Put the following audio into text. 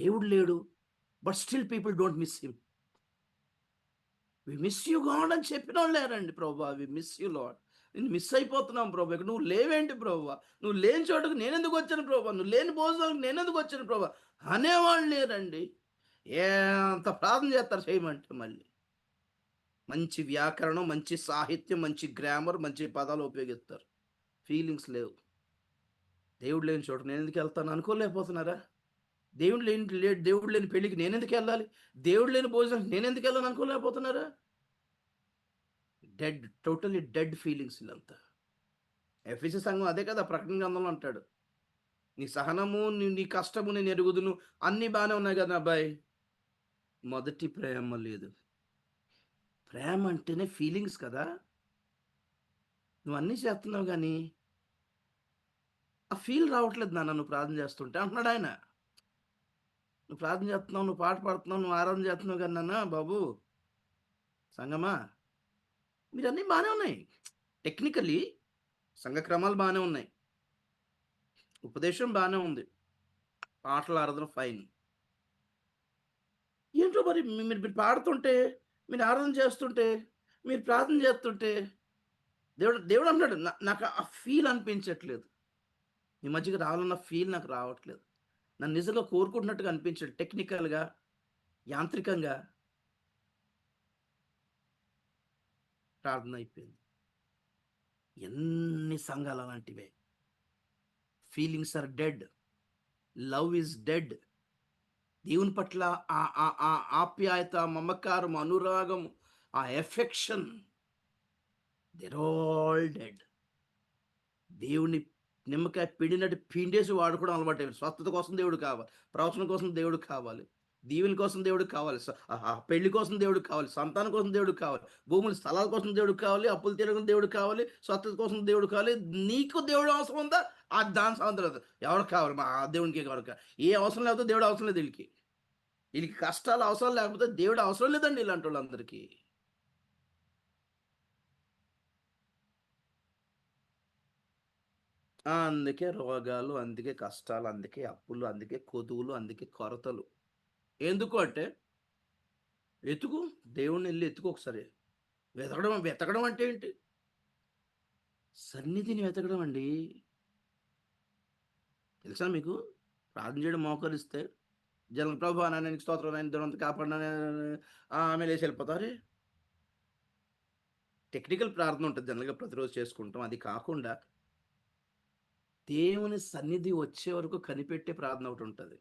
దేవుడు లేడు. But still people don't miss him. We miss you God అని చెప్పినోళ్ళు లేరండి ప్రభువా. We miss you Lord. నిన్ను మిస్ అయిపోతున్నాం ప్రభువా. ఇక్కడ నువ్వు లేవేంటి ప్రభువా? నువ్వు లేని చోటుకి నేనెందుకొచ్చాను ప్రభువా? నువ్వు లేని భోజనాలకు నేనెందుకొచ్చాను ప్రభువా? అనేవాళ్ళు లేరండి. ఎంత ప్రార్థన చేస్తారు చేయమంటే మళ్ళీ. మంచి వ్యాకరణం, మంచి సాహిత్యం, మంచి గ్రామర్, మంచి పదాలు ఉపయోగిస్తారు. ఫీలింగ్స్ లేవు. దేవుడు లేని చోట నేనెందుకెళ్తాను అనుకోలేకపోతున్నారా? దేవుడు లేని పెళ్ళికి నేనెందుకెళ్ళాలి? దేవుడు లేని భోజనానికి నేనెందుకెళ్ళాలి అనుకోలేకపోతున్నారా? డెడ్, టోటల్లీ డెడ్ ఫీలింగ్స్ ఈళ్ళంతా. ఎఫెసీ సంఘం అదే కదా ప్రకటన గ్రంథంలో అంటాడు. నీ సహనము, నీ కష్టము నేను ఎరుగుదును. అన్నీ బానే ఉన్నాయి కదా అబ్బాయి. మొదటి ప్రేమ లేదు. ప్రేమ అంటేనే ఫీలింగ్స్ కదా! నువ్వన్నీ చేస్తున్నావు గానీ, ఆ ఫీల్ రావట్లేదు నాన్న నువ్వు ప్రార్థన చేస్తుంటే అంటున్నాడాయన. నువ్వు ప్రార్థన చేస్తున్నావు, నువ్వు పాట పాడుతున్నావు, నువ్వు ఆరాధన చేస్తున్నావు గాని నాన్న బాబు, సంగమా మీరన్నీ బానే ఉన్నాయి. టెక్నికల్లీ సంఘ క్రమాలు బానే ఉన్నాయి. ఉపదేశం బానే ఉంది. పాటలు, ఆరాధన ఫైన్. ఏంటో మరి మీరు పాడుతుంటే, మీరు ఆరాధన చేస్తుంటే, మీరు ప్రార్థన చేస్తుంటే, దేవుడు అంటున్నాడు నాకు ఆ ఫీల్ అనిపించట్లేదు. ఈ మధ్యకి రావాలన్న ఫీల్ నాకు రావట్లేదు. నన్ను నిజంగా కోరుకుంటున్నట్టుగా అనిపించట్లేదు. టెక్నికల్‌గా, యాంత్రికంగా ప్రార్థన అయిపోయింది. ఎన్ని సంఘాలు అలాంటివే. Feelings are dead. Love is dead. దేవుని పట్ల ఆ ఆ ఆ ఆప్యాయత, మమకారం, అనురాగం, ఆ ఎఫెక్షన్ థేర్ ఆల్ డెడ్. దేవుడిని నిమ్మకాయ పిండినట్టు పిండేసి వాడుకోవడం అలవాటైపోయింది. స్వస్థత కోసం దేవుడు కావాలి. ప్రవచనం కోసం దేవుడు కావాలి. దీవెన కోసం దేవుడికి కావాలి. పెళ్లి కోసం దేవుడికి కావాలి. సంతానం కోసం దేవుడికి కావాలి. భూములు, స్థలాల కోసం దేవుడికి కావాలి. అప్పులు తీరడం దేవుడికి కావాలి. స్వస్థత కోసం దేవుడు కావాలి. నీకు దేవుడు అవసరం ఉందా? దాని సంగతి లేదు. ఎవరికి కావాలి? మా ఆ దేవునికే ఎవరికి ఏ అవసరం లేకపోతే దేవుడు అవసరం లేదు ఈళ్ళకి. ఈళ్ళకి కష్టాలు అవసరం లేకపోతే దేవుడు అవసరం లేదండి ఇలాంటోళ్ళందరికీ. అందుకే రోగాలు, అందుకే కష్టాలు, అందుకే అప్పులు, అందుకే కొదువులు, అందుకే కొరతలు. ఎందుకు అంటే ఎతుకు. దేవుడినెళ్లి ఎతుకు ఒకసారి. వెతకడం వెతకడం అంటే ఏంటి? సన్నిధిని వెతకడం అండి. తెలుసా మీకు? ప్రార్థన చేయడం మోకరిస్తే జనం ప్రభువా నాయన నీకు స్తోత్రం నాయన దినవంతా కాపాడిన ఆమె లేచి వెళ్ళిపోతారు. అరే! టెక్నికల్ ప్రార్థన ఉంటది జనరల్‌గా ప్రతిరోజు చేసుకుంటాం. అది కాకుండా దేవుని సన్నిధి వచ్చే వరకు కనిపెట్టే ప్రార్థన ఒకటుంటది.